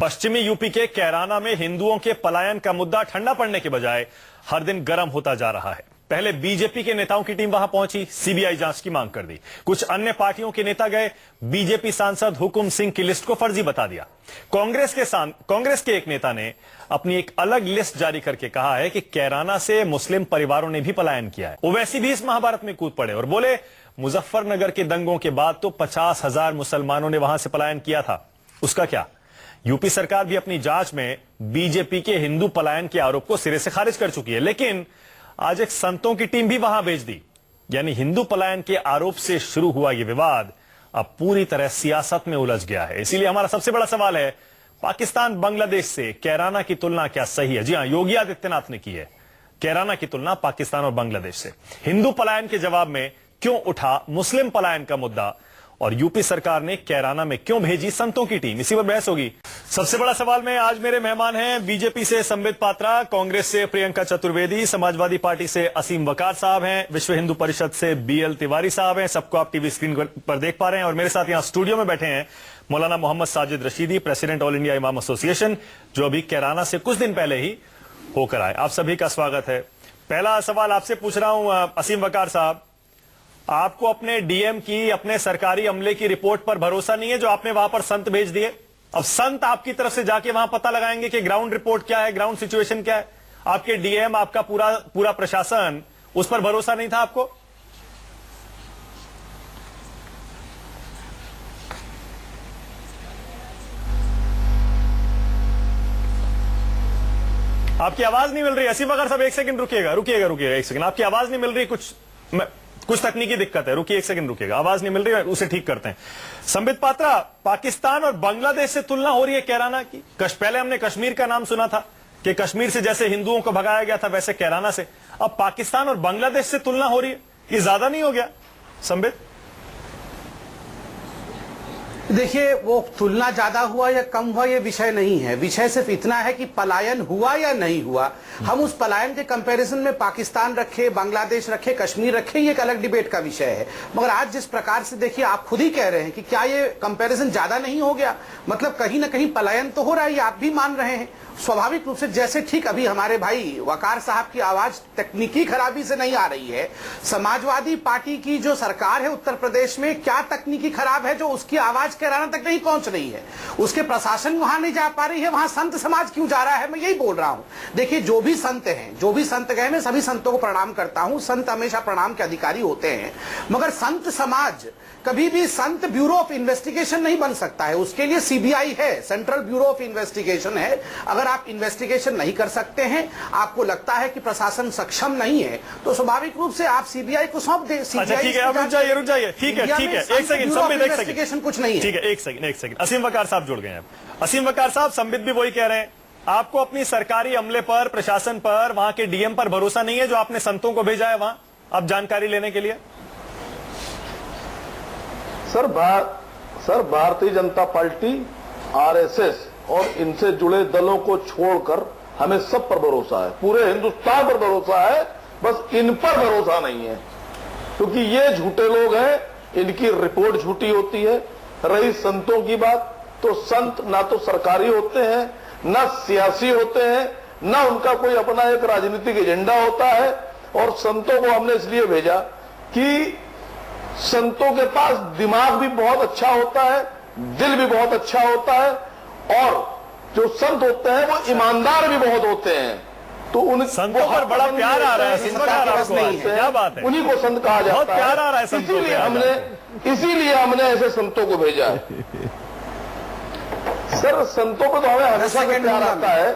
पश्चिमी यूपी के कैराना में हिंदुओं के पलायन का मुद्दा ठंडा पड़ने के बजाय हर दिन गर्म होता जा रहा है। पहले बीजेपी के नेताओं की टीम वहां पहुंची, सीबीआई जांच की मांग कर दी। कुछ अन्य पार्टियों के नेता गए, बीजेपी सांसद हुकुम सिंह की लिस्ट को फर्जी बता दिया। कांग्रेस के एक नेता ने अपनी एक अलग लिस्ट जारी करके कहा है कि कैराना से मुस्लिम परिवारों ने भी पलायन किया है। ओवैसी भी इस महाभारत में कूद पड़े और बोले मुजफ्फरनगर के दंगों के बाद तो 50,000 मुसलमानों ने वहां से पलायन किया था, उसका क्या। यूपी सरकार भी अपनी जांच में बीजेपी के हिंदू पलायन के आरोप को सिरे से खारिज कर चुकी है, लेकिन आज एक संतों की टीम भी वहां भेज दी। यानी हिंदू पलायन के आरोप से शुरू हुआ यह विवाद अब पूरी तरह सियासत में उलझ गया है। इसीलिए हमारा सबसे बड़ा सवाल है, पाकिस्तान बांग्लादेश से कैराना की तुलना क्या सही है? जी हां, योगी आदित्यनाथ ने की है कैराना की तुलना पाकिस्तान और बांग्लादेश से। हिंदू पलायन के जवाब में क्यों उठा मुस्लिम पलायन का मुद्दा और यूपी सरकार ने कैराना में क्यों भेजी संतों की टीम, इसी पर बहस होगी। सबसे बड़ा सवाल में आज मेरे मेहमान हैं बीजेपी से संबित पात्रा, कांग्रेस से प्रियंका चतुर्वेदी, समाजवादी पार्टी से असीम वकार साहब हैं, विश्व हिंदू परिषद से बीएल तिवारी साहब हैं। सबको आप टीवी स्क्रीन पर देख पा रहे हैं। और मेरे साथ यहां स्टूडियो में बैठे हैं Maulana Mohammad Sajid Rashidi, president all India Imam association, जो अभी कैराना से कुछ दिन पहले ही होकर आए। आप सभी का स्वागत है। पहला सवाल आपसे पूछ रहा हूं असीम वकार साहब, आपको अपने डीएम की, अपने सरकारी अमले की रिपोर्ट पर भरोसा नहीं है जो आपने वहां पर संत भेज दिए? अब संत आपकी तरफ से जाके वहां पता लगाएंगे कि ग्राउंड रिपोर्ट क्या है, ग्राउंड सिचुएशन क्या है। आपके डीएम, आपका पूरा प्रशासन, उस पर भरोसा नहीं था आपको? आपकी आवाज नहीं मिल रही। असीम वकार साहब एक सेकंड रुकिएगा एक सेकंड। आपकी आवाज नहीं मिल रही, कुछ तकनीकी दिक्कत है, रुकिए एक सेकंड रुकिएगा। आवाज नहीं मिल रही है, उसे ठीक करते हैं। संबित पात्रा, पाकिस्तान और बांग्लादेश से तुलना हो रही है कैराना की। पहले हमने कश्मीर का नाम सुना था कि कश्मीर से जैसे हिंदुओं को भगाया गया था वैसे कैराना से, अब पाकिस्तान और बांग्लादेश से तुलना हो रही है। ये ज्यादा नहीं हो गया संबित? देखिए, वो तुलना ज्यादा हुआ या कम हुआ ये विषय नहीं है। विषय सिर्फ इतना है कि पलायन हुआ या नहीं हुआ। हम उस पलायन के कंपैरिजन में पाकिस्तान रखे, बांग्लादेश रखे, कश्मीर रखे, ये एक अलग डिबेट का विषय है। मगर आज जिस प्रकार से देखिए, आप खुद ही कह रहे हैं कि क्या ये कंपैरिजन ज्यादा नहीं हो गया? मतलब कहीं ना कहीं पलायन तो हो रहा है, ये आप भी मान रहे हैं। स्वाभाविक रूप से जैसे ठीक अभी हमारे भाई वकार साहब की आवाज तकनीकी खराबी से नहीं आ रही है, समाजवादी पार्टी की जो सरकार है उत्तर प्रदेश में, क्या तकनीकी खराब है जो उसकी आवाज कैराना तक नहीं पहुंच रही है? उसके प्रशासन वहां नहीं जा पा रही है, वहां संत समाज क्यों जा रहा है? मैं यही बोल रहा हूं। देखिए, जो भी संत गए, मैं सभी संतों को प्रणाम करता हूं। संत हमेशा प्रणाम के अधिकारी होते हैं, मगर संत समाज कभी भी संत ब्यूरो ऑफ इन्वेस्टिगेशन नहीं बन सकता है। उसके लिए सीबीआई है, सेंट्रल ब्यूरो ऑफ इन्वेस्टिगेशन है। अगर आप इन्वेस्टिगेशन नहीं कर सकते हैं, आपको लगता है कि प्रशासन सक्षम नहीं है, तो स्वाभाविक रूप से आप सीबीआई को सौंप दें। अच्छा ठीक है, रुक जाइए। ठीक है, एक सेकंड इन्वेस्टिगेशन कुछ नहीं है। ठीक है, एक सेकंड। असीम वकार साहब जुड़ गए हैं। असीम वकार साहब, संबित भी वही कह रहे हैं, आपको अपनी सरकारी अमले पर, प्रशासन पर, वहां के डीएम पर भरोसा नहीं है जो आपने संतों को भेजा है वहां अब जानकारी लेने के लिए? Sir Bharatiya Janata party, RSS और इनसे जुड़े दलों को छोड़कर हमें सब पर भरोसा है, पूरे हिंदुस्तान पर भरोसा है। बस इन पर भरोसा नहीं है, क्योंकि ये झूठे लोग हैं, इनकी रिपोर्ट झूठी होती है। रही संतों की बात, तो संत ना तो सरकारी होते हैं, ना सियासी होते हैं, ना उनका कोई अपना एक राजनीतिक एजेंडा होता है। और संतों को हमने इसलिए भेजा कि संतों के पास दिमाग भी बहुत अच्छा होता है, दिल भी बहुत अच्छा होता है, और जो संत होते हैं वो ईमानदार भी बहुत होते हैं। तो उन संतों पर बड़ा प्यार आ रहा है, क्या बात है, उन्हीं को संत कहा जाता है। बहुत प्यार आ रहा है संतों पे। इसीलिए हमने ऐसे संतों को भेजा है। सर, संतों को तो हमें हमेशा से प्यार आता है,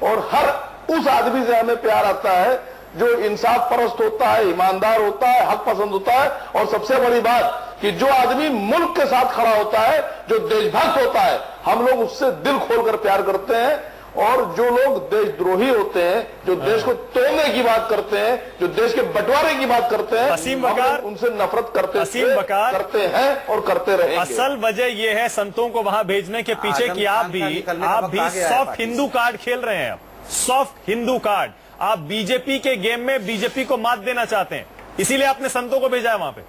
और हर उस आदमी से हमें प्यार आता है जो इंसाफ परस्त होता है, ईमानदार होता है, हक पसंद होता है। और सबसे बड़ी बात कि जो आदमी मुल्क के साथ खड़ा होता है, जो देशभक्त होता है, हम लोग उससे दिल खोलकर प्यार करते हैं। और जो लोग देशद्रोही होते हैं, जो देश को तोड़ने की बात करते हैं, जो देश के बंटवारे की बात करते हैं, असीम वकार, उनसे नफरत करते हैं और करते रहेंगे। असल वजह यह है संतों को वहां भेजने के पीछे कि आप भी सॉफ्ट हिंदू कार्ड खेल रहे हैं। सॉफ्ट हिंदू कार्ड, आप बीजेपी के गेम में बीजेपी को मात देना चाहते हैं, इसीलिए आपने संतों को भेजा है वहां पे।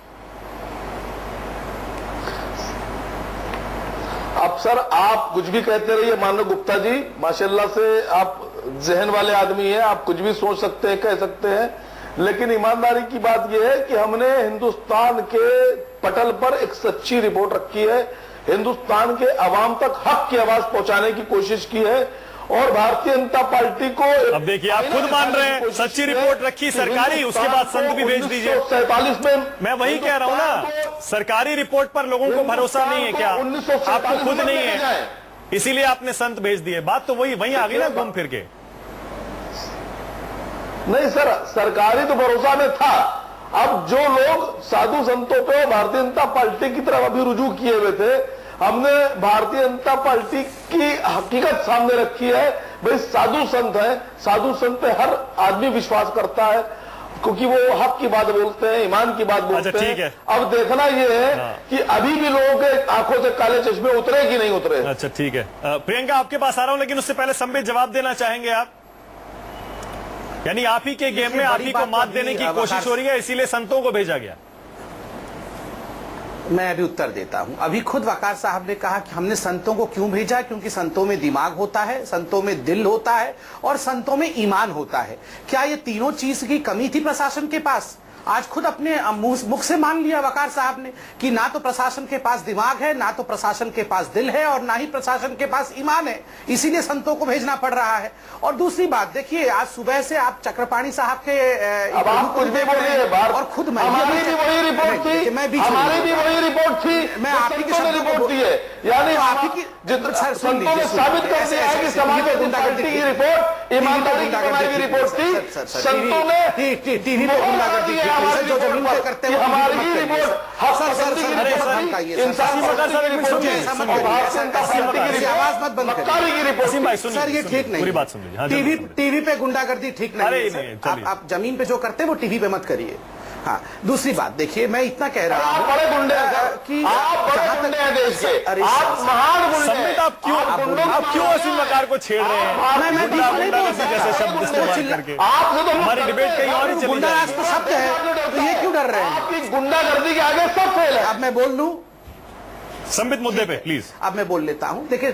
आप अब सर आप कुछ भी कहते रहिए माननीय गुप्ता जी, माशाल्लाह से आप जहन वाले आदमी हैं, आप कुछ भी सोच सकते हैं, कह सकते हैं, लेकिन ईमानदारी की बात यह है कि हमने हिंदुस्तान के पटल पर एक सच्ची रिपोर्ट रखी है, हिंदुस्तान के अवाम तक हक की आवाज पहुंचाने की कोशिश की है और भारतीय जनता पार्टी को अब देखिए आप खुद मान रहे हैं सच्ची रिपोर्ट रखी सरकारी, उसके बाद संत भी भेज दीजिए। 1947 में मैं वही कह रहा हूं ना, सरकारी रिपोर्ट पर लोगों को भरोसा नहीं है क्या? आपको खुद नहीं है, इसीलिए आपने संत भेज दिए। बात तो वही आ गई ना घूम फिर के। नहीं सर, सरकारी तो भरोसा में था। अब जो लोग साधु संतों पे भारतीय जनता पार्टी की तरफ अभी रुजू किए हुए थे, हमने भारतीय जनता पार्टी की हकीकत सामने रखी है। भाई साधु संत है, साधु संत पे हर आदमी विश्वास करता है क्योंकि वो हक की बात बोलते हैं, ईमान की बात बोलते हैं। अब देखना ये है कि अभी भी लोगों के आंखों से काले चश्मे उतरे कि नहीं उतरे। अच्छा ठीक है, प्रियंका आपके पास आ रहा हूं, लेकिन उससे पहले संबित जवाब देना चाहेंगे आप? यानी आप ही के गेम में आप ही को मात देने की कोशिश हो रही है, इसीलिए संतों को भेजा गया। मैं अभी उत्तर देता हूं। अभी खुद वकार साहब ने कहा कि हमने संतों को क्यों भेजा, क्योंकि संतों में दिमाग होता है, संतों में दिल होता है और संतों में ईमान होता है। क्या ये तीनों चीज की कमी थी प्रशासन के पास? आज खुद अपने मुख से मान लिया वकार साहब ने कि ना तो प्रशासन के पास दिमाग है, ना तो प्रशासन के पास दिल है और ना ही प्रशासन के पास ईमान है, इसीलिए संतों को भेजना पड़ रहा है। और दूसरी बात देखिए, आज सुबह से आप चक्रपाणी साहब के अब आप कुछ भी बोलिए, और खुद हमारी भी वही रिपोर्ट थी, हमारी भी वही रिपोर्ट थी, मैं आप ही की रिपोर्ट दी है, यानी आप ही की संतों ने साबित कर दिया है कि समाजवादी पार्टी की रिपोर्ट ईमानदारी की रिपोर्ट थी। संतों ने टीवी पे गुंडागर्दी जो जमीन पे करते हैं हमारी ही रिपोर्ट, आवाज मत बंद करिए सर, ये ठीक नहीं। पूरी बात सुन लीजिए। टीवी पे गुंडागर्दी ठीक नहीं है। आप जमीन पे जो करते हैं वो टीवी पे मत करिए। हाँ, दूसरी बात देखिए, मैं इतना कह रहा हूँ बड़े गुंडे कि आप बड़े गुंडे हैं देश के, आप महान गुंडे। आप क्यों असीम वकार को छेड़ रहे हैं? मैं जैसे शब्द इस्तेमाल करके आपसे तो हमारी डिबेट कहीं और ही चली जाएगी। तो शब्द है, तो ये क्यों डर रहे हैं? आपकी गुंडागर्दी के आगे सब फेल है। अब मैं बोल लूं संबित मुद्दे पे प्लीज। अब मैं बोल लेता हूं। देखिए,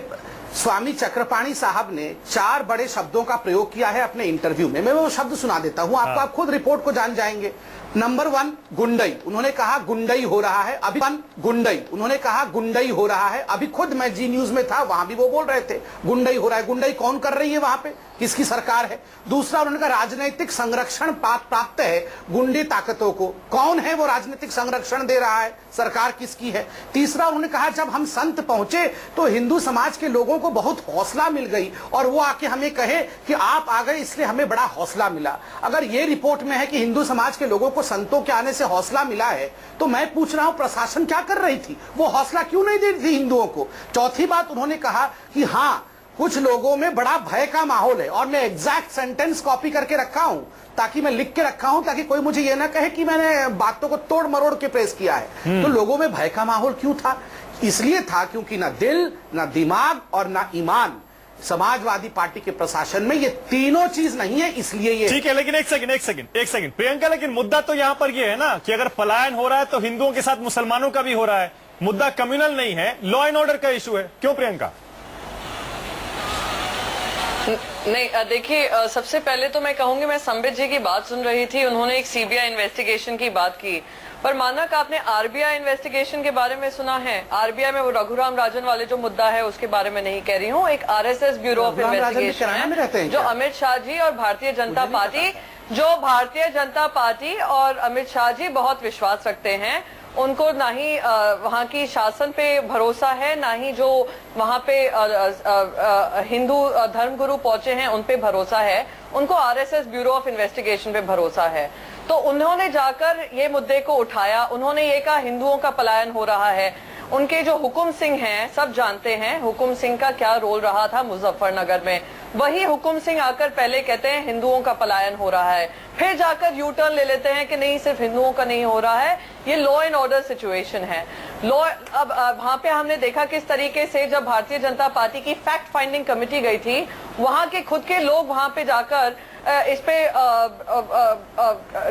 स्वामी चक्रपाणी साहब ने 4 बड़े शब्दों का प्रयोग किया है अपने इंटरव्यू में। मैं वो शब्द सुना देता हूं आपको, आप खुद रिपोर्ट को जान जाएंगे। नंबर 1 गुंडई, उन्होंने कहा गुंडई हो रहा है। अभी गुंडई, उन्होंने कहा गुंडई हो रहा है। अभी खुद मैं जी न्यूज में था, वहां भी वो बोल रहे थे गुंडई हो रहा है। गुंडई कौन कर रही है वहां पे, किसकी सरकार है? दूसरा, उन्होंने कहा राजनीतिक संरक्षण प्राप्त है गुंडी ताकतों को। कौन है वो राजनीतिक संरक्षण दे रहा है, सरकार किसकी है? तीसरा, उन्होंने कहा जब हम संत पहुंचे तो हिंदू समाज के लोगों को बहुत हौसला मिल गई और वो आके हमें कहे कि आप आ गए इसलिए हमें बड़ा हौसला मिला। अगर ये रिपोर्ट में है कि हिंदू समाज के लोगों को संतों के आने से हौसला मिला है, तो मैं पूछ रहा हूं प्रशासन क्या कर रही थी? वो हौसला क्यों नहीं दे रही थी हिंदुओं को? चौथी बात, उन्होंने कहा कि हाँ, कुछ लोगों में बड़ा भय का माहौल है, और मैं एग्जैक्ट सेंटेंस कॉपी करके रखा हूं, ताकि मैं लिख के रखा हूं, ताकि कोई मुझे ये ना कहे कि मैंने बातों को तोड़ मरोड़ के प्रेस किया है। तो लोगों में भय का माहौल क्यों था? इसलिए था क्योंकि ना दिल, ना दिमाग और ना ईमान समाजवादी पार्टी के प्रशासन में ये तीनों चीज नहीं है, इसलिए ये। ठीक है, लेकिन एक सेकंड प्रियंका, लेकिन मुद्दा तो यहां पर ये है ना कि अगर पलायन हो रहा है तो हिंदुओं के साथ मुसलमानों का भी हो रहा है। मुद्दा कम्युनल नहीं है, लॉ एंड ऑर्डर का इशू है। क्यों प्रियंका? नहीं, देखिए, सबसे पहले तो मैं कहूंगी, मैं संबित जी की बात सुन रही थी, उन्होंने एक सीबीआई इन्वेस्टिगेशन की बात की, पर मानक आपने आरबीआई इन्वेस्टिगेशन के बारे में सुना है? आरबीआई में वो रघुराम राजन वाले जो मुद्दा है उसके बारे में नहीं कह रही हूँ। एक आरएसएस ब्यूरो ऑफ इन्वेस्टिगेशन है जो अमित शाह जी और भारतीय जनता पार्टी और अमित शाह जी बहुत विश्वास रखते हैं। उनको ना ही वहाँ की शासन पे भरोसा है, ना ही जो वहाँ पे हिंदू धर्मगुरु पहुंचे हैं उन पे भरोसा है। उनको आरएसएस ब्यूरो ऑफ इन्वेस्टिगेशन पे भरोसा है। तो उन्होंने जाकर ये मुद्दे को उठाया, उन्होंने ये कहा हिंदुओं का पलायन हो रहा है। उनके जो हुकुम सिंह हैं, सब जानते हैं हुकुम सिंह का क्या रोल रहा था मुजफ्फरनगर में। वही हुकुम सिंह आकर पहले कहते हैं हिंदुओं का पलायन हो रहा है, फिर जाकर यू टर्न ले लेते हैं कि नहीं, सिर्फ हिंदुओं का नहीं हो रहा है, ये लॉ एंड ऑर्डर सिचुएशन है। अब वहां पे हमने देखा किस तरीके से जब भारतीय जनता पार्टी की फैक्ट फाइंडिंग कमेटी गई थी, वहां के खुद के लोग वहां पे जाकर इस पे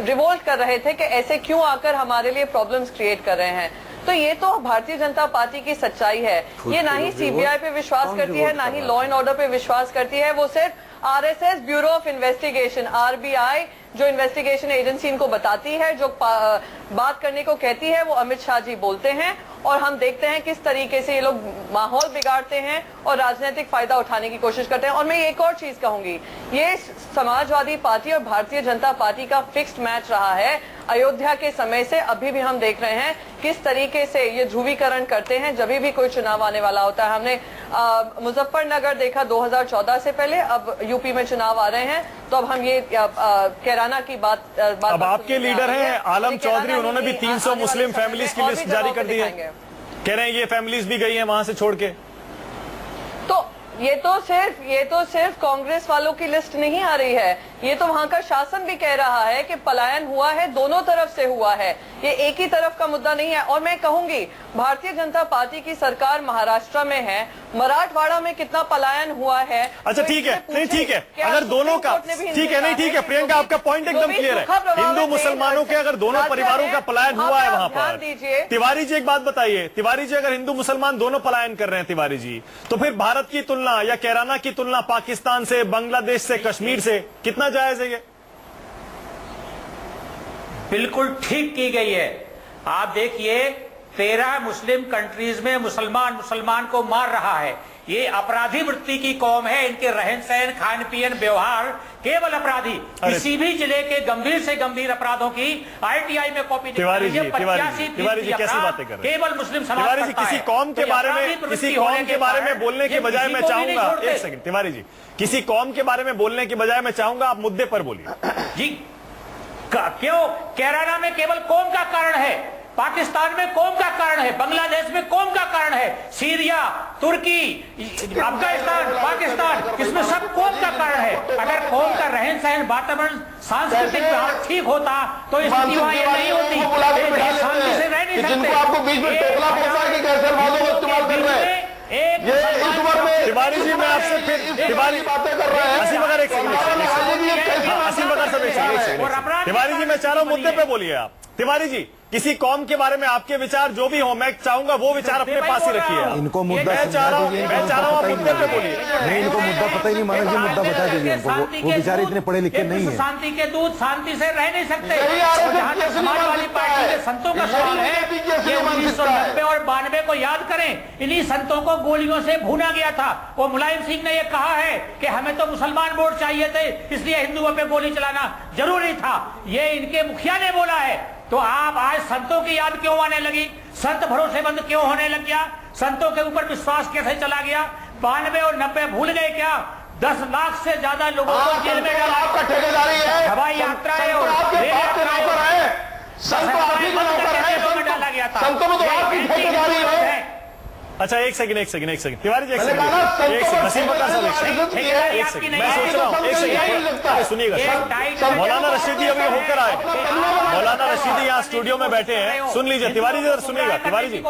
रिवोल्ट कर रहे थे कि ऐसे क्यों आकर हमारे लिए प्रॉब्लम्स क्रिएट कर रहे हैं। तो ये तो भारतीय जनता पार्टी की सच्चाई है। ये ना ही सीबीआई पे विश्वास करती है, ना ही लॉ एंड ऑर्डर पे विश्वास करती है। वो सिर्फ RSS bureau of investigation, RBI, जो इन्वेस्टिगेशन एजेंसी इनको बताती है, जो बात करने को कहती है, वो अमित शाह जी बोलते हैं। और हम देखते हैं किस तरीके से ये लोग माहौल बिगाड़ते हैं और राजनीतिक फायदा उठाने की कोशिश करते हैं। और मैं एक और चीज कहूंगी, ये समाजवादी पार्टी और भारतीय जनता पार्टी का फिक्स्ड मैच रहा है अयोध्या के समय से। अभी भी हम देख रहे हैं किस तरीके से ये ध्रुवीकरण करते हैं जब भी कोई चुनाव आने वाला होता है। हमने मुजफ्फरनगर देखा 2014 से पहले, अब यूपी में चुनाव आ रहे हैं, तो अब हम ये कैराना की बात अब आपके लीडर हैं आलम चौधरी, उन्होंने भी 300 मुस्लिम फैमिलीज की लिस्ट जारी कर दी है। कह रहे हैं ये फैमिलीज भी गई हैं वहां से छोड़ के। तो ये तो सिर्फ कांग्रेस वालों की लिस्ट नहीं आ रही है, ये तो वहां का शासन भी कह रहा है कि पलायन हुआ है, दोनों तरफ से हुआ है, ये एक ही तरफ का मुद्दा नहीं है। और मैं कहूंगी भारतीय जनता पार्टी की सरकार महाराष्ट्र में है, मराठवाड़ा में कितना पलायन हुआ है। अच्छा ठीक है, नहीं ठीक है, अगर दोनों का ठीक है, नहीं ठीक है प्रियंका, आपका पॉइंट एकदम क्लियर है। हिंदू मुसलमानों के अगर दोनों परिवारों का पलायन हुआ है वहां पर, तिवारी जी एक बात बताइए, तिवारी जी अगर हिंदू मुसलमान दोनों पलायन कर रहे हैं तिवारी जी, तो फिर भारत की तुलना या कैराना की तुलना पाकिस्तान से, बांग्लादेश से, कश्मीर से कितना जायज है ये? बिल्कुल ठीक की गई है। आप देखिए 13 मुस्लिम कंट्रीज में मुसलमान को मार रहा है। ये अपराधी वृत्ति की कौम है, इनके रहन सहन, खान पीन, व्यवहार केवल अपराधी। किसी भी जिले के गंभीर से गंभीर अपराधों की आईटीआई में कॉपी तिवारी जी कैसी बातें कर रहे हैं? केवल मुस्लिम समाज तिवारी जी किसी कौम के बारे में बोलने के बजाय मैं चाहूंगा, एक सेकंड तिवारी जी, किसी कौम के बारे में बोलने के बजाय मैं चाहूंगा आप मुद्दे पर बोलिए जी। क्यों कैराना में केवल कौम का कारण है, पाकिस्तान में कौम का कारण है, बांग्लादेश में कौम का कारण है, सीरिया, तुर्की, अफगानिस्तान, पाकिस्तान, इसमें सब कौम का कारण है। अगर कौम का रहन सहन, वातावरण, सांस्कृतिक व्यवहार ठीक होता तो इस स्थिति ये नहीं होती। शांति से रह नहीं सकते। आपको बीच में टोकला पड़ता है कि कैसे वालों को इस्तेमाल कर रहे हैं। ये इस उम्र में तिवारी जी मैं आपसे फिर तिवारी बातें कर रहे हैं। असीम अगर एक सेकंड तिवारी जी मैं चाह रहा हूं मुद्दे पे बोलिए आप। तिवारी जी किसी कौम के बारे में आपके विचार जो भी हो, मैं चाहूंगा वो विचार अपने पास ही रखिए। इनको मुद्दा मैं चाह रहा हूं आप मुद्दे पे बोलिए। नहीं, इनको मुद्दा पता ही नहीं, माना जी मुद्दा बता दीजिए उनको, वो बेचारे इतने पढ़े लिखे नहीं है। शांति के दूत शांति से रह नहीं सकते। जहां तक समाजवादी पार्टी के संतों का सवाल है, ये 1990 और 92 को याद करें, इन्हीं संतों को गोलियों से भूना गया था। वो मुलायम सिंह ने ये कहा है कि हमें तो मुसलमान वोट चाहिए थे, इसलिए हिंदुओं पे गोली चलाना जरूरी था, ये इनके मुखिया ने बोला है। तो आप आज संतों की याद क्यों आने लगी? संत भरोसेमंद क्यों होने लग गया? संतों के ऊपर विश्वास कैसे चला गया? 92 और 90 भूल गए क्या? 10 लाख से ज्यादा लोगों को जेल में डाला। आपका ठेकेदारी है, हवाई यात्राएं और डाला गया था। संतों में तो आपकी ठेकेदारी है। अच्छा एक सेकंड तिवारी जी एक सेकंड नसीम बकर साहब एक सेकंड मैं सोच रहा हूँ, एक सेकंड सुनिएगा। मौलाना रशीदी अभी होकर आए, मौलाना रशीदी यहाँ स्टूडियो में बैठे हैं, सुन लीजिए तिवारी जी जरा सुनिएगा। तिवारी जी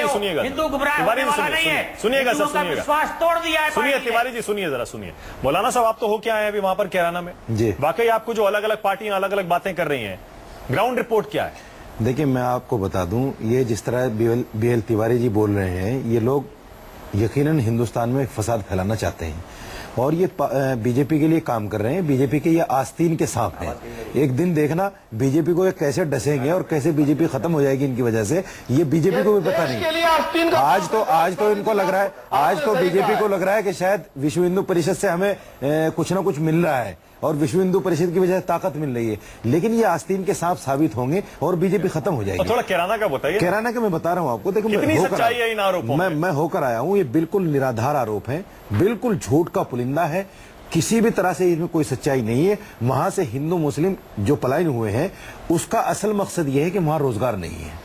सुनिएगा, तिवारी जी सुनिएगा सर, सुनिएगा, विश्वास तोड़ दिया। सुनिए तिवारी जी, सुनिए जरा सुनिए। मौलाना साहब आप तो होके आए हैं अभी वहां पर कैराना में जी, वाकई आपको जो अलग अलग पार्टियां अलग अलग बातें कर रही हैं, ग्राउंड रिपोर्ट क्या है? देखिए मैं आपको बता दूं, ये जिस तरह बीएल तिवारी जी बोल रहे हैं, ये लोग यकीनन हिंदुस्तान में फसाद फैलाना चाहते हैं और ये बीजेपी के लिए काम कर रहे हैं। बीजेपी के ये आस्तीन के सांप हैं। एक दिन देखना बीजेपी को ये कैसे डसेंगे और कैसे बीजेपी खत्म हो जाएगी इनकी वजह से, ये बीजेपी को भी पता नहीं। आज तो इनको लग रहा है, आज तो बीजेपी को लग रहा है कि शायद विश्व हिंदू परिषद से हमें कुछ ना कुछ मिल रहा है और विश्व हिंदू परिषद की वजह से ताकत मिल रही है, लेकिन ये आस्तीन के सांप साबित होंगे और बीजेपी खत्म हो जाएगी। थोड़ा कैराना का बताइए। कैराना का मैं बता रहा हूँ आपको, देखो मैं होकर आया हूँ, ये बिल्कुल निराधार आरोप है, बिल्कुल झूठ का पुलिंदा है, किसी भी तरह से इसमें कोई सच्चाई नहीं है। वहां से हिंदू मुस्लिम जो पलायन हुए हैं उसका असल मकसद यह है कि वहां रोजगार नहीं है।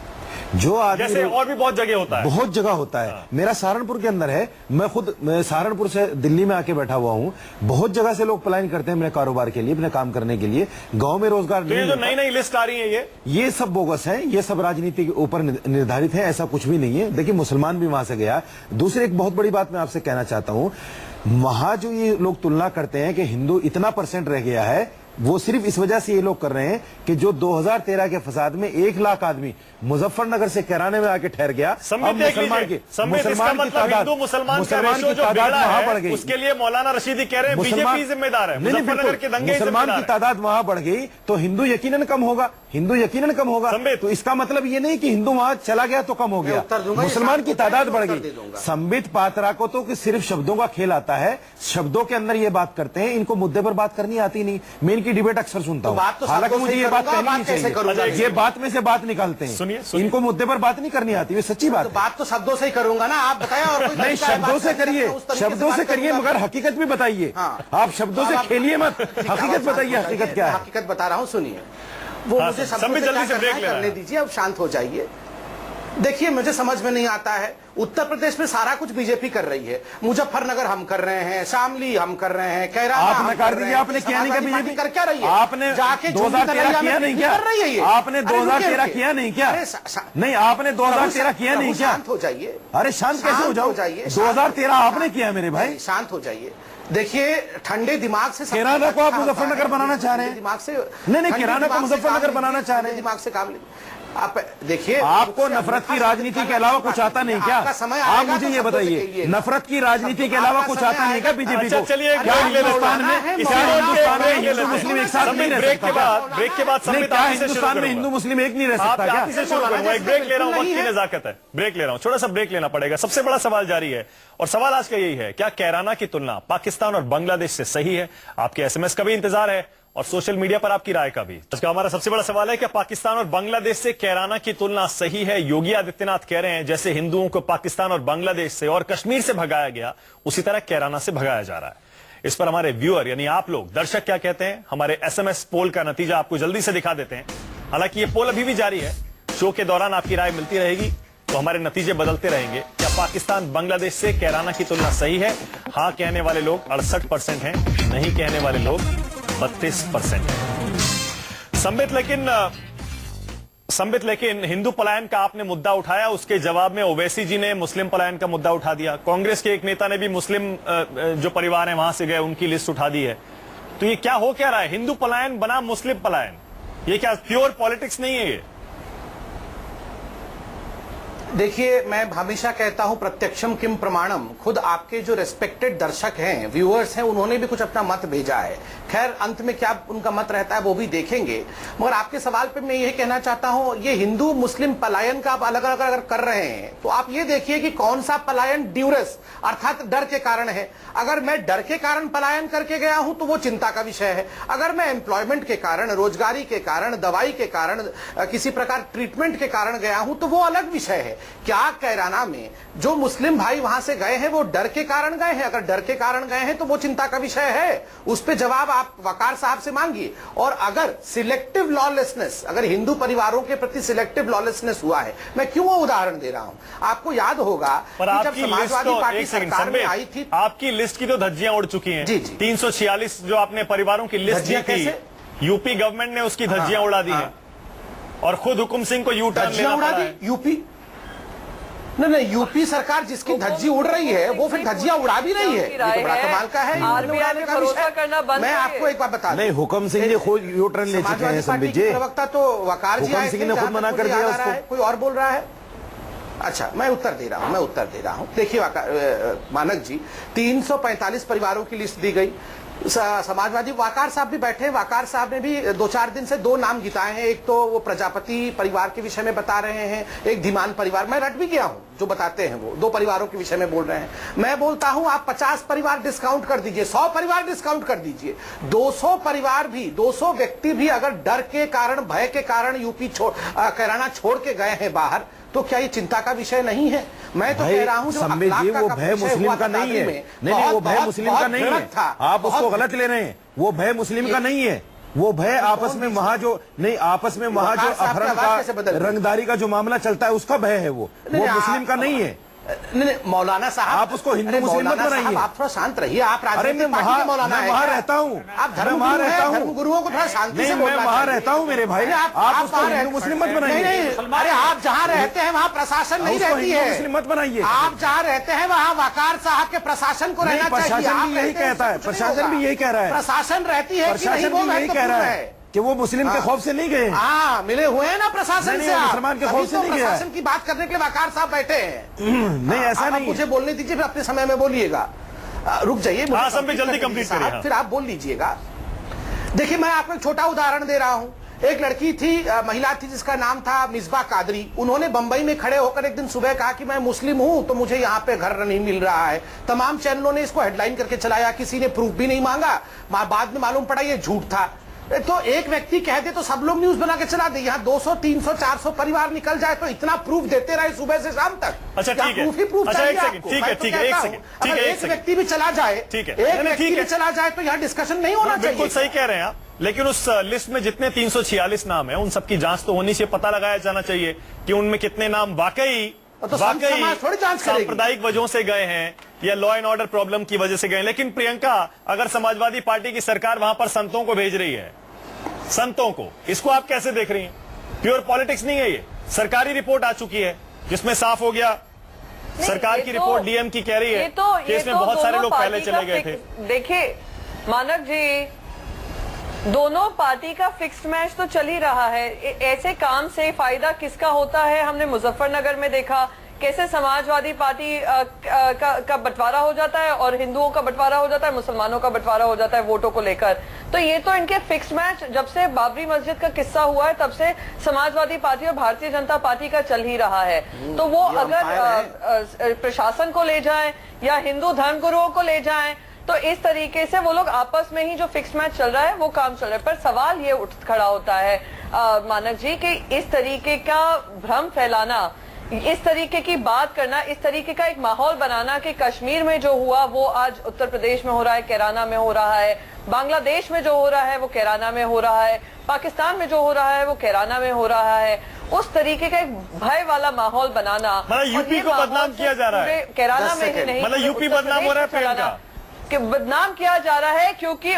जो आदमी जैसे और भी बहुत जगह होता है, बहुत जगह होता है। मेरा सहारनपुर के अंदर है, मैं खुद सहारनपुर से दिल्ली में आके बैठा हुआ हूँ। बहुत जगह से लोग पलायन करते हैं अपने कारोबार के लिए, अपने काम करने के लिए। गांव में रोजगार नहीं। जो नई नई लिस्ट आ रही है ये सब बोगस है, ये सब राजनीति के ऊपर निर्धारित है, ऐसा कुछ भी नहीं है। देखिए मुसलमान भी वहां से गया। दूसरी एक बहुत बड़ी बात मैं आपसे कहना चाहता हूँ, वहां जो ये लोग तुलना करते हैं कि हिंदू इतना % रह गया है, वो सिर्फ इस वजह से ये लोग कर रहे हैं कि जो 2013 के फसाद में 1 लाख आदमी मुजफ्फरनगर से कैराने में आके ठहर गया, अब मुसलमान की तादाद वहां बढ़ गई। उसके लिए मौलाना रशीदी कह रहे हैं बीजेपी जिम्मेदार है, मुजफ्फरनगर के दंगे मुसलमान की तादाद वहां बढ़ गई तो हिंदू यकीनन कम होगा, हिंदू यकीनन कम होगा। तो इसका मतलब ये नहीं कि हिंदू वहां चला गया तो कम हो गया, मुसलमान की तादाद बढ़ गई। संबित पात्रा को तो सिर्फ शब्दों का खेल आता है, शब्दों के अंदर ये बात करते हैं, इनको मुद्दे पर बात करनी आती नहीं। मैं इनकी डिबेट अक्सर सुनता हूँ, हालांकि मुझे ये बात कहनी नहीं चाहिए, ये बात में से बात निकालते हैं, इनको मुद्दे पर बात नहीं करनी आती, ये सच्ची बात है। बात तो शब्दों से ही करूंगा ना, आप बताएं। और नहीं, शब्दों से करिए, शब्दों से करिए, मगर हकीकत भी बताइए। आप शब्दों से खेलिए मत, हकीकत बताइए, हकीकत क्या है। हकीकत बता रहा हूँ, सुनिए। वो मुझे शब्दों से क्या करने दीजिए, अब शांत हो जाइए। देखिए, मुझे समझ में नहीं आता है, उत्तर प्रदेश में सारा कुछ बीजेपी कर रही है, मुजफ्फरनगर हम कर रहे हैं, शामली हम कर रहे हैं, कैराना आपने कर दीजिए, आपने किया नहीं क्या बीजेपी कर क्या रही है? आपने जाके 2013 किया नहीं क्या? कर रही है ये? आपने 2013 किया नहीं क्या? नहीं, आपने 2013 किया नहीं क्या? शांत हो जाइए। अरे शांत कैसे हो जाओ? 2013 आपने किया मेरे भाई। शांत हो जाइए। देखिए, ठंडे दिमाग से कैराना को आप मुजफ्फरनगर बनाना चाह रहे हैं, दिमाग से नहीं, कैराना को मुजफ्फरनगर बनाना चाह रहे हैं, दिमाग से काम आप देखिए। आपको नफरत की राजनीति के अलावा कुछ आता नहीं क्या? आप मुझे ये बताइए, नफरत की राजनीति के अलावा कुछ आता नहीं क्या बीजेपी को? चलिए, क्या हिंदुस्तान में हिंदू मुस्लिम एक साथ नहीं रह सकता? ब्रेक के बाद क्या हिंदुस्तान में हिंदू मुस्लिम एक नहीं रह सकता क्या? एक ब्रेक ले रहा हूँ, वक्त की नजाकत है, ब्रेक ले रहा हूँ, छोटा सा ब्रेक लेना पड़ेगा। सबसे बड़ा सवाल जारी है और सवाल आज का यही है, क्या कैराना की तुलना पाकिस्तान और बांग्लादेश से सही है? आपके एसएमएस का भी इंतजार है और सोशल मीडिया पर आपकी राय का भी। आज का हमारा सबसे बड़ा सवाल है, क्या पाकिस्तान और बांग्लादेश से कैराना की तुलना सही है? योगी आदित्यनाथ कह रहे हैं जैसे हिंदुओं को पाकिस्तान और बांग्लादेश से और कश्मीर से भगाया गया, उसी तरह कैराना से भगाया जा रहा है। इस पर हमारे व्यूअर यानी आप लोग दर्शक क्या कहते हैं? हमारे एसएमएस पोल का नतीजा आपको जल्दी से दिखा देते हैं। हालांकि ये पोल अभी भी जारी है, शो के दौरान आपकी राय मिलती रहेगी तो हमारे नतीजे बदलते रहेंगे। क्या पाकिस्तान बांग्लादेश से कैराना की तुलना सही है? हाँ कहने वाले लोग 68% हैं, नहीं कहने वाले लोग 32% है। संबित लेकिन हिंदू पलायन का आपने मुद्दा उठाया, उसके जवाब में ओवैसी जी ने मुस्लिम पलायन का मुद्दा उठा दिया। कांग्रेस के एक नेता ने भी मुस्लिम जो परिवार है वहां से गए उनकी लिस्ट उठा दी है। तो ये क्या हो क्या रहा है? हिंदू पलायन बना मुस्लिम पलायन, ये क्या प्योर पॉलिटिक्स नहीं है? ये देखिए, मैं हमेशा कहता हूं प्रत्यक्षम किम प्रमाणम। खुद आपके जो रेस्पेक्टेड दर्शक हैं, व्यूअर्स हैं, उन्होंने भी कुछ अपना मत भेजा है। खैर, अंत में क्या उनका मत रहता है वो भी देखेंगे, मगर आपके सवाल पे मैं यही कहना चाहता हूं, ये हिंदू मुस्लिम पलायन का आप अलग अलग अगर कर रहे हैं तो आप ये देखिए कि कौन सा पलायन ड्यूरस अर्थात डर के कारण है। अगर मैं डर के कारण पलायन करके गया हूं तो वो चिंता का विषय है। अगर मैं एम्प्लॉयमेंट के कारण, रोजगारी के कारण, दवाई के कारण, किसी प्रकार ट्रीटमेंट के कारण गया हूं तो वो अलग विषय है। क्या कैराना में जो मुस्लिम भाई वहां से गए हैं वो डर के कारण गए हैं? अगर डर के कारण गए हैं तो वो चिंता का विषय है, उस पे जवाब आप वकार साहब से मांगिए। और अगर सिलेक्टिव लॉलेसनेस, अगर हिंदू परिवारों के प्रति सिलेक्टिव लॉलेसनेस हुआ है, मैं क्यों वो उदाहरण दे रहा हूं? आपको याद होगा कि जब समाजवादी पार्टी सरकार में आई थी, आपकी लिस्ट की तो धज्जियां उड़ चुकी हैं। 346 जो आपने परिवारों की लिस्ट दी थी, यूपी गवर्नमेंट ने उसकी धज्जियां उड़ा दी है और खुद हुकुम सिंह को यू टर्न लेना पड़ा है। यूपी नहीं, यूपी सरकार जिसकी धज्जी उड़ रही है वो फिर धज्जियां उड़ा भी रही है। ये तो बड़ा कमाल का है। आरबीआई में भरोसा करना बंद। मैं आपको एक बात बता दूं, नहीं, हुकुम सिंह जी खुद यू टर्न ले चुके हैं। संबित जी, प्रवक्ता तो वकार जी हुकुम सिंह ने खुद मना कर दिया उसको। कोई और बोल रहा है? अच्छा, मैं उत्तर दे रहा हूं। देखिए मानक जी, 345 परिवारों की लिस्ट दी गई। समाजवादी वाकार साहब भी बैठे हैं, वाकार साहब ने भी 2-4 दिन से 2 नाम गिताए हैं। एक तो वो प्रजापति परिवार के विषय में बता रहे हैं, एक धीमान परिवार। मैं रट भी गया हूं, जो बताते हैं वो 2 परिवारों के विषय में बोल रहे हैं। मैं बोलता हूं आप 50 परिवार डिस्काउंट कर दीजिए, 100 परिवार डिस्काउंट कर दीजिए, 200 परिवार भी, 200 व्यक्ति भी अगर डर के कारण, भय के कारण यूपी कैराना छोड़ के गए हैं बाहर, तो क्या ये चिंता का विषय नहीं है? मैं तो कह रहा हूं जो संबित जी, वो भय मुस्लिम का नहीं है। नहीं, वो भय मुस्लिम का नहीं है, आप उसको गलत ले रहे हैं। वो भय मुस्लिम का नहीं है, वो भय आपस में वहां जो नहीं, आपस में वहां जो अपहरण का, रंगदारी का जो मामला चलता है उसका भय है। वो मुस्लिम का नहीं है। नहीं, मौलाना साहब आप उसको हिंदू अरे मुस्लिम मत मौलाना साहब, बनाइए। आप थोड़ा शांत रहिए। आप अरे राजनीतिक मैं पार्टी के मौलाना मैं हैं वहां क्या? रहता हूँ, आप मैं वहां रहता हूँ। धर्म गुरुओं को थोड़ा शांति से नहीं, बोलना मैं वहां चाहिए। रहता हूँ मेरे भाई। नहीं, आप उसको वहां हिंदू मुस्लिम मत बनाइए। नहीं, अरे आप जहाँ रहते हैं वहाँ प्रशासन नहीं उसको रहती हिंदू है। मुस्लिम मत बनाइए। आप जहाँ रहते हैं वहाँ वकार साहब के प्रशासन को रहना चाहिए। प्रशासन भी यही कहता है, प्रशासन भी यही कह रहा है। प्रशासन रहती है कि नहीं, प्रशासन वो भी यही कह रहा है कि वो मुस्लिम के खौफ से नहीं गए। हाँ, मिले हुए हैं ना प्रशासन नहीं, से। वो आप मुसलमान के तभी खौफ से तो नहीं गया है। प्रशासन की बात करने के लिए वकार साहब बैठे हैं। नहीं, ऐसा आप नहीं मुझे है। बोलने दीजिए, फिर अपने समय में बोलिएगा। रुक जाइए, मुझे हाँ, सब पे जल्दी complete कंप्लीट करने करिए। दीजिए, फिर आप बोल लीजिएगा। देखिए, मैं आपको एक छोटा उदाहरण दे रहा हूं। एक लड़की थी, महिला थी, जिसका नाम था मिसबा कादरी। उन्होंने बंबई में खड़े होकर एक दिन सुबह कहा कि मैं मुस्लिम हूं तो मुझे यहाँ पे घर नहीं मिल रहा है। तमाम चैनलों ने इसको हेडलाइन करके चलाया, किसी ने प्रूफ भी नहीं मांगा। बाद में मालूम पड़ा ये झूठ था। तो एक व्यक्ति कह दे तो सब लोग न्यूज बना के चला दे। यहाँ 200, 300, 400 परिवार निकल जाए तो इतना प्रूफ देते रहे सुबह से शाम तक। अच्छा, ठीक है। प्रूफ ही प्रूफ अच्छा, चाहिए एक सेकंड, आपको। ठीक है, मैं तो ठीक है, कहता एक हूं, सेकंड, ठीक अगर है, एक एक सेकंड। व्यक्ति भी चला जाए, ठीक है। एक नहीं, व्यक्ति ठीक भी है। चला जाए तो यहाँ डिस्कशन नहीं होना चाहिए। बिल्कुल सही कह रहे हैं आप, लेकिन उस लिस्ट में जितने 346 नाम है उन सबकी जांच तो होनी चाहिए, पता लगाया जाना चाहिए कि उनमें कितने नाम वाकई तो समाज थोड़ी जांच करेगी। सांप्रदायिक वजहों से गए हैं या लॉ एंड ऑर्डर प्रॉब्लम की वजह से गए। लेकिन प्रियंका, अगर समाजवादी पार्टी की सरकार वहां पर संतों को भेज रही है, संतों को, इसको आप कैसे देख रही हैं? प्योर पॉलिटिक्स नहीं है ये। सरकारी रिपोर्ट आ चुकी है जिसमें साफ हो गया, सरकार की रिपोर्ट डीएम की कह रही है कि इसमें बहुत सारे लोग पहले चले गए थे। देखिए मानक जी, दोनों पार्टी का फिक्स्ड मैच तो चल ही रहा है। ऐसे काम से फायदा किसका होता है? हमने मुजफ्फरनगर में देखा कैसे समाजवादी पार्टी का बंटवारा हो जाता है और हिंदुओं का बंटवारा हो जाता है, मुसलमानों का बंटवारा हो जाता है वोटों को लेकर। तो ये तो इनके फिक्स्ड मैच, जब से बाबरी मस्जिद का किस्सा हुआ है तब से समाजवादी पार्टी और भारतीय जनता पार्टी का चल ही रहा है। तो वो अगर प्रशासन को ले जाए या हिंदू धर्मगुरुओं को ले जाए तो इस तरीके से वो लोग आपस में ही जो फिक्स मैच चल रहा है वो काम चल रहा है। पर सवाल ये उठ खड़ा होता है मानक जी कि इस तरीके का भ्रम फैलाना, इस तरीके की बात करना, इस तरीके का एक माहौल बनाना कि कश्मीर में जो हुआ वो आज उत्तर प्रदेश में हो रहा है, कैराना में हो रहा है, बांग्लादेश में जो हो रहा है वो कैराना में हो रहा है, पाकिस्तान में जो हो रहा है वो कैराना में हो रहा है, उस तरीके का एक भय वाला माहौल बनाना। मतलब यूपी को बदनाम किया जा रहा है, कैराना में ही नहीं, मतलब यूपी बदनाम हो रहा है प्रियंका, कि बदनाम किया जा रहा है क्योंकि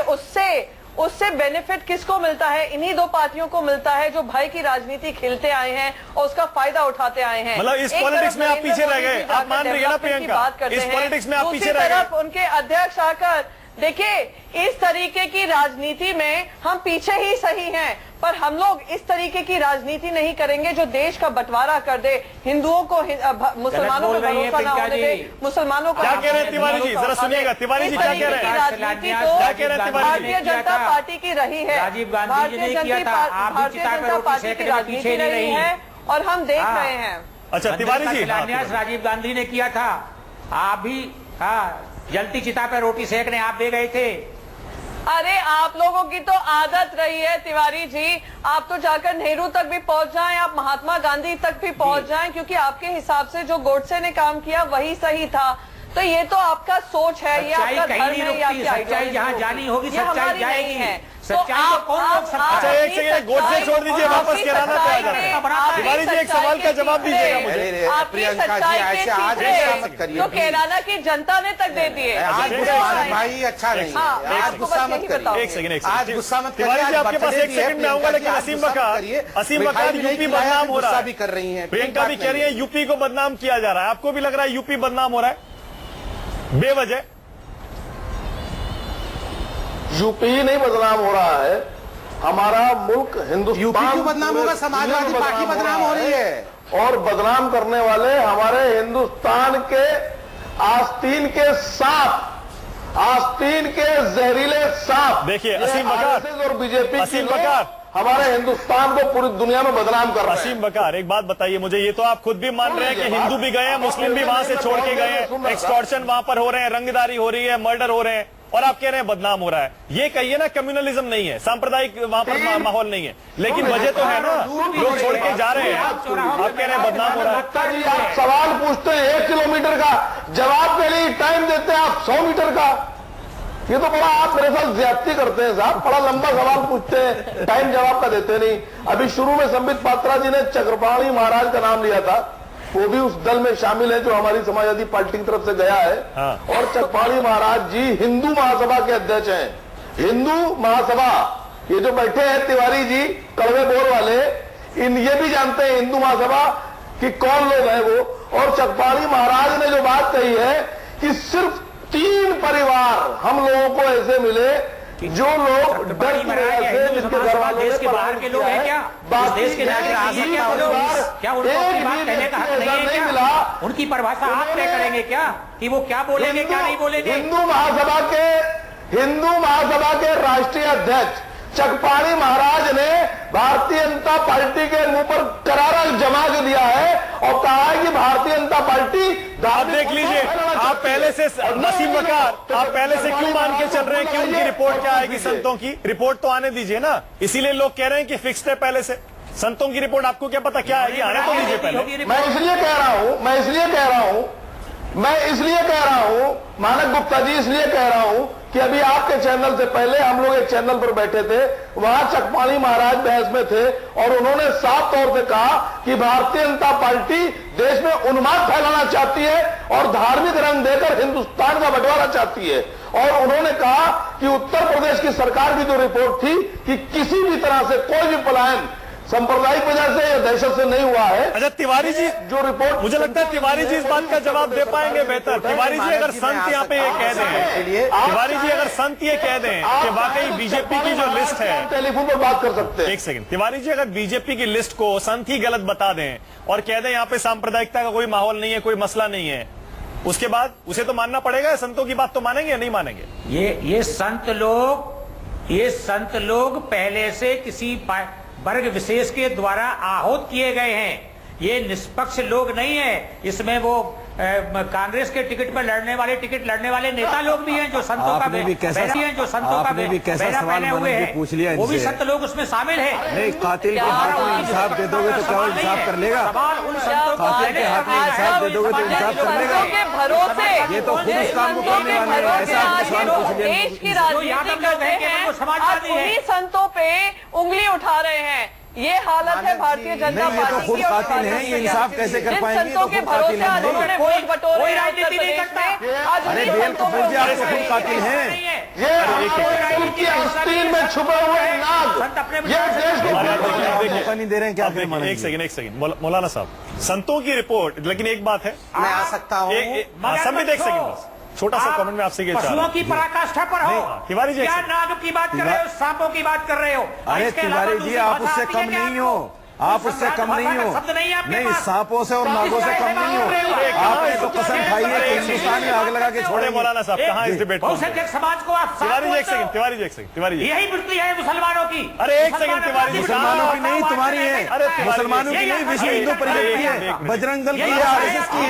उससे बेनिफिट किसको मिलता है? इन्हीं दो पार्टियों को मिलता है जो भाई की राजनीति खेलते आए हैं और उसका फायदा उठाते आए हैं। मतलब इस पॉलिटिक्स में आप पीछे रह गए, आप मान रही है ना प्रियंका, इस पॉलिटिक्स में आप पीछे रह गए। उनके अध्यक्ष आकर देखिए, इस तरीके की राजनीति में हम पीछे ही सही हैं, पर हम लोग इस तरीके की राजनीति नहीं करेंगे जो देश का बंटवारा कर दे, हिंदुओं को मुसलमानों पर भरोसा ना होने दे, मुसलमानों को। क्या कह रहे हैं तिवारी जी, जरा सुनिएगा। तिवारी जी क्या कह रहे हैं? राजनीति तो क्या कह रहे हैं तिवारी जी? भारतीय जनता पार्टी की रही है, राजीव गांधी जी ने किया था, आप भी चिता पे रोटी सेकने में पीछे नहीं रही है और हम देख रहे हैं। अच्छा तिवारी जी, शिलान्यास राजीव गांधी ने किया था, आप भी जलती चिता पे रोटी सेकने आप दे गए थे। अरे आप लोगों की तो आदत रही है तिवारी जी, आप तो जाकर नेहरू तक भी पहुंच जाएं, आप महात्मा गांधी तक भी पहुंच जाएं, क्योंकि आपके हिसाब से जो गोडसे ने काम किया वही सही था। तो ये तो आपका सोच है, ये आपका धर्म है, ये आपकी सच्चाई जहाँ जानी होगी सच्चाई जाएगी है। सच्चाई को कौन रोक सकता है? अच्छा एक सेकंड, गोडसे छोड़ दीजिए, वापस कैराना पे आ जाते हैं। तिवारी जी एक सवाल का जवाब दीजिएगा मुझे। प्रियंका जी, ऐसे आज ऐसा मत करिए जो कैराना की जनता ने तक दे दिए। आज भाई अच्छा नहीं, आज गुस्सा मत करिए। एक सेकंड, आज गुस्सा मत करिए। तिवारी जी आपके पास एक सेकंड में आऊंगा, लेकिन असीम बकार यूपी बदनाम हो रहा है भी कर रही है। प्रियंका भी कह रही है यूपी को बदनाम किया जा रहा है। आपको भी लग रहा है यूपी बदनाम हो रहा है बेवजह? यूपी ही नहीं बदनाम हो रहा है, हमारा मुल्क हिंदुस्तान यूपी क्यों बदनाम होगा? समाजवादी पार्टी बदनाम हो रही है। और बदनाम करने वाले हमारे हिंदुस्तान के आस्तीन के सांप, आस्तीन के जहरीले सांप। देखिए असीम बकार और बीजेपी, असीम बकार हमारे हिंदुस्तान को पूरी दुनिया में बदनाम कर रहे हैं। असीम बकार एक बात बताइए मुझे, ये तो आप खुद भी मान रहे हैं कि हिंदू भी गए हैं, मुस्लिम भी वहां से छोड़ के गए हैं, एक्सटॉर्शन वहां पर हो रहे हैं, रंगदारी हो रही है, मर्डर हो रहे हैं, और आप कह रहे हैं बदनाम हो रहा है। ये कहिए ना कम्युनलिज्म नहीं है, सांप्रदायिक वहां पर माहौल नहीं है, लेकिन वजह तो है ना, लोग छोड़ के जा रहे हैं, आप कह रहे हैं बदनाम हो रहा है। आप सवाल पूछते हैं 1 किलोमीटर का, जवाब के लिए टाइम देते हैं आप 100 मीटर का। ये तो बड़ा आप मेरे साथ ज्यादती करते हैं साहब, बड़ा लंबा सवाल पूछते हैं, टाइम जवाब का देते नहीं। अभी शुरू में संबित पात्रा जी ने चक्रपाणी महाराज का नाम लिया था, वो भी उस दल में शामिल है जो हमारी समाजवादी पार्टी की तरफ से गया है। हाँ। और चकपाणी महाराज जी हिंदू महासभा के अध्यक्ष हैं। हिंदू महासभा, ये जो बैठे हैं तिवारी जी कड़वे बोर वाले, ये भी जानते हैं हिंदू महासभा कि कौन लोग हैं वो। और चकपाणी महाराज ने जो बात कही है कि सिर्फ 3 परिवार हम लोगों को ऐसे मिले जो लोग डर की वजह से, जिसके घर वालों देश के बाहर के लोग हैं क्या? इस देश के नागरिक हैं क्या वो लोग? क्या उनको अपनी बात कहने का हक नहीं है क्या? उनकी परिभाषा आप तय करेंगे क्या कि वो क्या बोलेंगे क्या नहीं बोलेंगे? हिंदू महासभा के राष्ट्रीय अध्यक्ष चकपाणी महाराज ने भारतीय जनता पार्टी के मुंह पर करारा जमा के दिया है और कहा है कि भारतीय जनता पार्टी। आप देख लीजिए, आप पहले से नसीम वकार, आप पहले से क्यों मान के चल रहे हैं कि उनकी रिपोर्ट क्या आएगी? संतों की रिपोर्ट तो आने दीजिए ना, इसीलिए लोग कह रहे हैं कि फिक्स्ड है पहले से। संतों की रिपोर्ट आपको क्या पता क्या आएगी? आने तो दीजिए पहले। मैं इसलिए कह रहा हूं मानक गुप्ता जी, इसलिए कह रहा हूं कि अभी आपके चैनल से पहले हम लोग एक चैनल पर बैठे थे, वहां चकपाणी महाराज बहस में थे और उन्होंने साफ तौर से कहा कि भारतीय जनता पार्टी देश में उन्माद फैलाना चाहती है और धार्मिक रंग देकर हिंदुस्तान का बंटवारा चाहती है। और उन्होंने कहा कि उत्तर प्रदेश की सरकार की जो रिपोर्ट थी कि किसी भी तरह से कोई भी पलायन सांप्रदायिक वजह से या दहशत से नहीं हुआ है। अच्छा तिवारी जी, जो रिपोर्ट, मुझे लगता है तिवारी जी इस बात का जवाब दे पाएंगे बेहतर। तिवारी जी अगर संत यहाँ पे ये कह दें, तिवारी जी अगर संत ये कह दें कि वाकई बीजेपी की जो लिस्ट है, टेलीफोन पर बात कर सकते हैं। एक सेकंड, तिवारी जी अगर बीजेपी की लिस्ट को संत ही गलत बता दें और कह दें यहाँ पे सांप्रदायिकता का कोई माहौल नहीं है, कोई मसला नहीं है, उसके बाद उसे तो मानना पड़ेगा। संतों की बात तो मानेंगे या नहीं मानेंगे? ये संत लोग पहले से किसी वर्ग विशेष के द्वारा आहूत किए गए हैं। ये निष्पक्ष लोग नहीं है। इसमें वो कांग्रेस के टिकट पर लड़ने वाले नेता लोग भी हैं जो संतों का आपने भी कैसा सवाल हुए हैं, पूछ लिया, वो भी संत लोग उसमें शामिल है। नहीं, कातिल के हाथ में इंसाफ दे दोगे तो क्या वो इंसाफ कर लेगा? कातिल के हाथ में इंसाफ दे दोगे तो इंसाफ कर लेगा? ये तो खुद उस काम को करने वाले हैं। ऐसा आपके सवाल पूछ लिया। देश की राजनीति करते हैं, आप उन्हीं संतों पे उंगली उठा रहे हैं। ये हालत है भारतीय जनता नहीं, ये तो पार्टी खुद की। और कातिल हैं, ये इंसाफ कैसे कर जिन पाएंगे? संतों के भरोसे आज उन्होंने वोट बटोरे कोई हैं राजनीति नहीं उत्तर करता। प्रदेश में, आज अरे उन्हीं बेल संतों कपूर जी, आप तो पे खुद कातिल हैं। ये उनकी आस्तीन में छुपे हुए नाग, ये देश को मौका नहीं दे रहे हैं क्या? फिर मानेंगे? एक सेकंड मौलाना साहब, संतों की रिपोर्ट, लेकिन एक बात है, मैं आ सकता हूँ? संबित एक सेकंड बस, छोटा सा कमेंट में आपसे ये चाह रहा पशुओं हूं। की पराकाष्ठा पर हो। तिवारी जी, क्या नाग की बात कर रहे हो, सांपों की बात कर रहे हो? अरे तिवारी जी, आप उससे कम नहीं हो, आप उससे कम नहीं हो। नहीं, सांपों से और नागों से कम नहीं हो। आपने तो कसम खाई है कि हिंदुस्तान में आग लगा के छोड़े। मौलाना साहब कहाँ इस डिबेट को? बहुसंख्यक समाज को आप तिवारी जी एक सेकंड, तिवारी जी यही वृत्ति है मुसलमानों की। अरे एक सेकंड तिवारी जी, मुसलमानों की नहीं, तुम्हारी है। अरे मुसलमानों की नहीं, विश्व हिंदू परिषद की है, बजरंग दल की है, आरएसएस की है।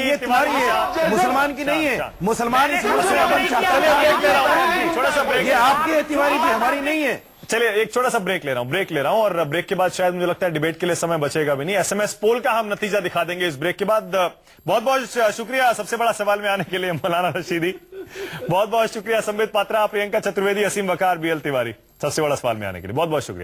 ये तुम्हारी है, मुसलमान की नहीं है। मुसलमान इस मुल्क से अमन चाहते हैं। छोटा सा ब्रेक, ये आपकी है तिवारी जी, हमारी नहीं है। चलिए एक छोटा सा ब्रेक ले रहा हूं और ब्रेक के बाद शायद मुझे लगता है डिबेट के लिए समय बचेगा भी नहीं। एसएमएस पोल का हम नतीजा दिखा देंगे इस ब्रेक के बाद। बहुत बहुत शुक्रिया सबसे बड़ा सवाल में आने के लिए मौलाना रशीदी, बहुत बहुत शुक्रिया संबित पात्रा, प्रियंका चतुर्वेदी, असीम वकार, बीएल तिवारी, सबसे बड़ा सवाल में आने के लिए बहुत बहुत शुक्रिया।